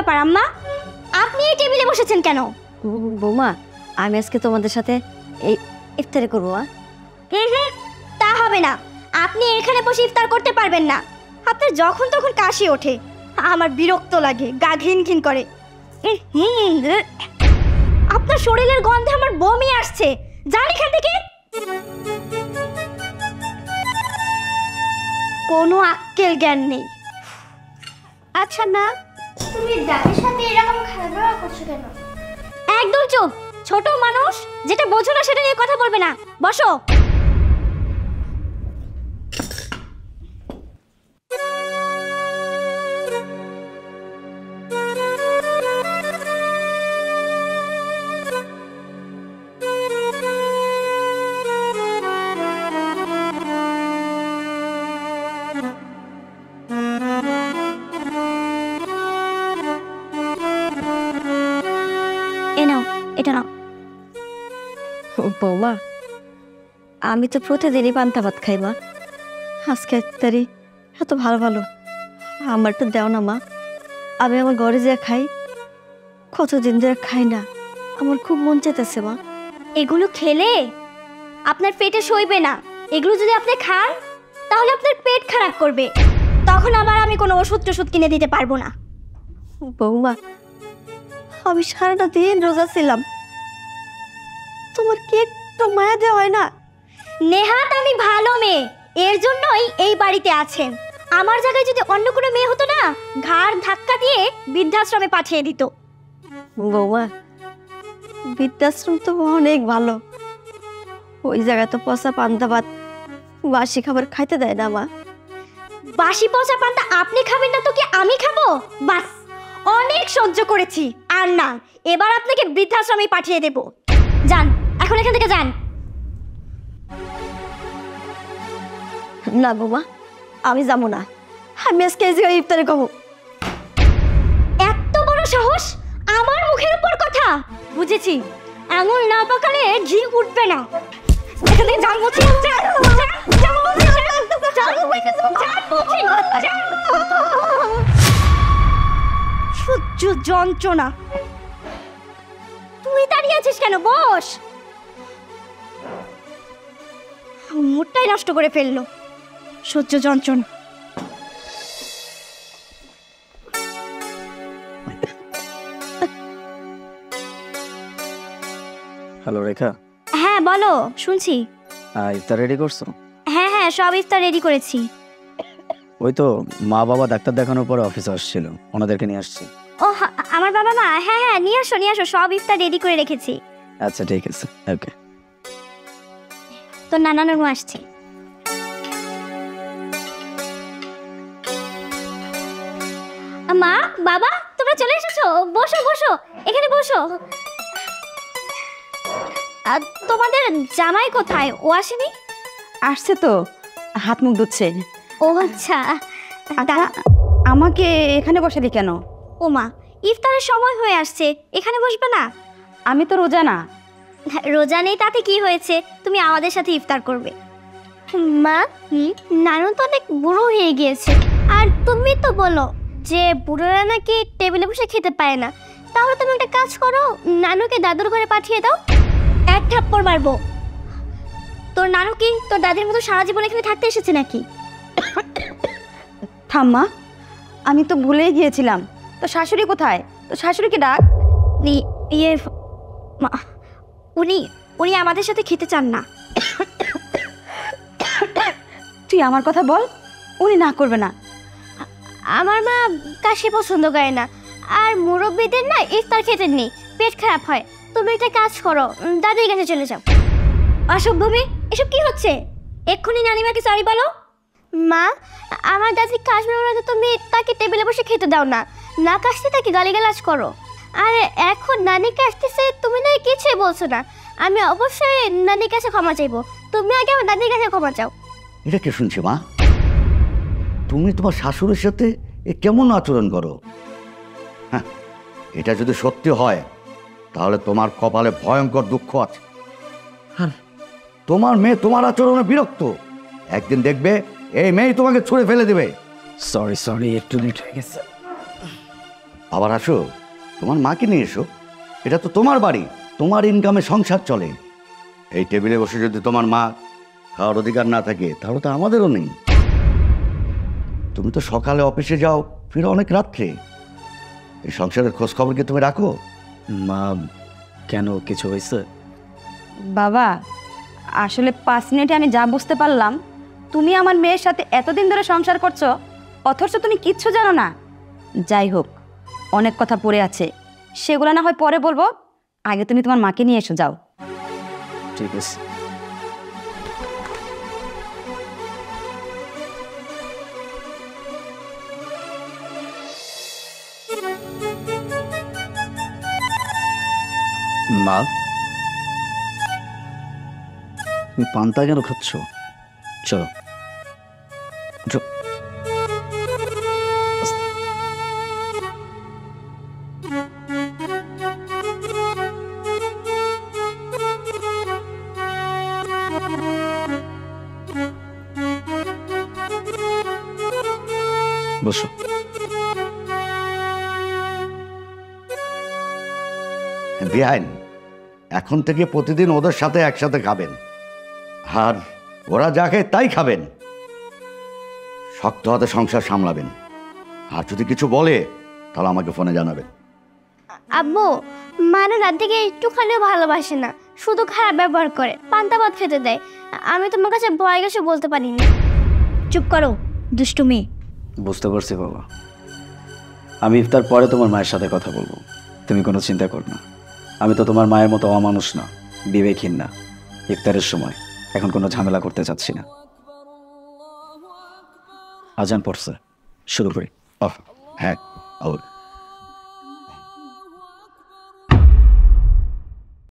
ব্যাপার আম্মা, আপনি এই টেবিলে বসেছেন কেন? বৌমা, আমি আজকে তোমাদের সাথে এই ইফতারি করবো। তা হবে না, আপনি এখানে বসে ইফতার করতে পারবেন না। আপনার যখন তখন কাশি ওঠে, আমার বিরক্ত লাগে, গা ঘিন ঘিন করে। আপনার শরীরের গন্ধে আমার বমি আসছে, যান এখান থেকে। কোনো আক্কেল জ্ঞান নেই। আচ্ছা না, তুমি দাদির সাথে এরকম খারাপ ব্যবহার করছো কেন? একদম চুপ, ছোট মানুষ, যেটা বোঝো না সেটা নিয়ে কথা বলবে না। বসো। এটা নাও। বৌমা, আমি তো প্রতিদিনই পান্তা ভাত খাই মা, আজকে ইফতারি এত ভালো ভালো, আমার তো দেও না মা। আমি আমার ঘরে যা খাই, কতদিন ধরে খাই না, আমার খুব মন চাইতেছে মা। এগুলো খেলে আপনার পেটে সইবে না। এগুলো যদি আপনি খান তাহলে আপনার পেট খারাপ করবে, তখন আবার আমি কোনো ওষুধ টষুধ কিনে দিতে পারবো না। বৌমা, আমি সারাটা দিন রোজা ছিলাম, তোমার কি একটু মায়া দেওয়া হয় না? নেহাত আমি ভালো মেয়ে, এর জন্যই এই বাড়িতে আছেন। আমার জায়গায় যদি অন্য কোনো মেয়ে হতো না, ঘাড় ধাক্কা দিয়ে বৃদ্ধাশ্রমে পাঠিয়ে দিত। বৌমা, বৃদ্ধাশ্রম তো অনেক ভালো, ওই জায়গায় তো পচা পান্তা ভাত বাসি খাবার খাইতে দেয় না মা। বাসি পচা পান্তা আপনি খাবেন না তো কি আমি খাবো? বাস, অনেক সহ্য করেছি, আর না, এবার আপনাকে বৃদ্ধাশ্রমে পাঠিয়ে দেব। যান, এখন এখান থেকে যান। না বৌমা, আমি যাবো না, আমি আজকে এই জায়গায় ইফতারি খাবো। এত বড় সাহস, আমার মুখের উপর কথা! বুঝেছি, আঙুল না পাকালে ঘি উঠবে না। এখান থেকে যান বলছি। সহ্য যন্ত্রণা। তুই দাঁড়িয়ে আছিস কেন? বস। মুডটাই নষ্ট করে ফেললো, সহ্য যন্ত্রণা। হ্যালো রেখা। হ্যাঁ বলো, শুনছি। ইফতার রেডি করছো? হ্যাঁ হ্যাঁ, সব ইফতার রেডি করেছি। ওই তো মা বাবা ডাক্তার দেখানোর পরে অফিসে আসছিল, ওনাদেরকে নিয়ে আসছি। ও আমার বাবা মা? হ্যাঁ হ্যাঁ, নিয়ে আসো নিয়ে আসো, সব ইফতার রেডি করে রেখেছি। আচ্ছা ঠিক আছে, ওকে। তো নানানু আসছে। মা বাবা, তোমরা চলে এসেছো, বসো বসো, এখানে বসো। তোমাদের জামাই কোথায়? ও আসেনি? আসছে তো, হাত মুখ ধুচ্ছে। ও আচ্ছা, আমাকে এখানে বসালি কেন? ও মা, ইফতারের সময় হয়ে আসছে, এখানে বসবে না? আমি তো রোজা না। রোজা নেই তাতে কি হয়েছে, তুমি আমাদের সাথে ইফতার করবে। মা, নানু তো অনেক বুড়ো হয়ে গিয়েছে, আর তুমি তো বলো যে বুড়োরা নাকি টেবিলে বসে খেতে পায় না। তাহলে তুমি একটা কাজ করো, নানুকে দাদুর ঘরে পাঠিয়ে দাও। এক থাপ্পড় মারবো। তোর নানু কি তোর দাদির মতো সারা জীবন এখানে থাকতে এসেছে নাকি? থাম্মা, আমি তো ভুলেই গিয়েছিলাম, তো শাশুড়ি কোথায়? তো শাশুড়িকে ডাক। ইয়ে মা, উনি উনি আমাদের সাথে খেতে চান না। তুই আমার কথা বল, উনি না করবে না। আমার মা কাশি পছন্দ করে না, আর মুরব্বীদের না ইফতার খেতে নেই, পেট খারাপ হয়। তুমি একটা কাজ করো, দাদির কাছে চলে যাও। অসভ্যমি, এসব কি হচ্ছে? এক্ষুনি নানিমাকে সরি বলো। মা, আমার দাদি কাশবে না তো তুমি তাকে টেবিলে বসে খেতে দাও না, না কাশতে তাকে গালিগালাজ করো। আর এখন নানিকে আসতেছে, তুমি না কিছুই বলছো না। আমি অবশ্যই নানির কাছে ক্ষমা চাইবো, তুমি আগে আমার দাদির কাছে ক্ষমা চাও। এটা কে শুনছি মা? তুমি তোমার শাশুড়ির সাথে কেমন আচরণ করো? হ্যাঁ, এটা যদি সত্যি হয় তাহলে তোমার কপালে ভয়ঙ্কর দুঃখ আছে। হ্যাঁ, তোমার মেয়ে তোমার আচরণে বিরক্ত, একদিন দেখবে এই মেয়ে তোমাকে ছুঁড়ে ফেলে দেবে। সরি একটু লেট হয়ে গেছে। আবার আসো, তোমার মাকে নিয়ে এসো। এটা তো তোমার বাড়ি, তোমার ইনকামে সংসার চলে। এই টেবিলে বসে যদি তোমার মা খাওয়ার অধিকার না থাকে, তাহলে তো আমাদেরও নেই। তুমি তো সকালে অফিসে যাও, ফিরে অনেক রাত্রে। এই সংসারের খোঁজ খবর কি তুমি রাখো? মা, কেন, কিছু হয়েছে? বাবা, আসলে 5 মিনিটে আমি যা বুঝতে পারলাম, তুমি আমার মেয়ের সাথে এতদিন ধরে সংসার করছো, অথচ তুমি কিচ্ছু জানো না। যাই হোক, অনেক কথা পড়ে আছে, সেগুলো না হয় পরে বলবো। আগে তুমি তোমার মাকে নিয়ে এসো, যাও। ঠিক আছে। মা, তুমি পান্তা কেন খাচ্ছ? চলো চলো। বসো। বেআইন, এখন থেকে প্রতিদিন ওদের সাথে একসাথে খাবেন, আর ওরা যা খায় তাই খাবেন। শক্ত হাতে সংসার সামলাবেন, আর যদি কিছু বলে তাহলে আমাকে ফোনে জানাবেন। আব্বু, মানে রাত থেকে একটুখানিও ভালোবাসে না, শুধু খারাপ ব্যবহার করে, পান্তা ভাত খেতে দেয়। আমি তোমার কাছে ভয় গেছে বলতে পারিনি। চুপ করো দুষ্টু মেয়ে। বুঝতে পারছি বাবা, আমি ইফতার পরে তোমার মায়ের সাথে কথা বলবো, তুমি কোনো চিন্তা করো না। আমি তো তোমার মায়ের মতো অমানুষ না, বিবেকহীন না। ইফতারের সময় এখন কোনো ঝামেলা করতে চাচ্ছি না। আজান পড়ছে, শুরু করি। হ্যাঁ,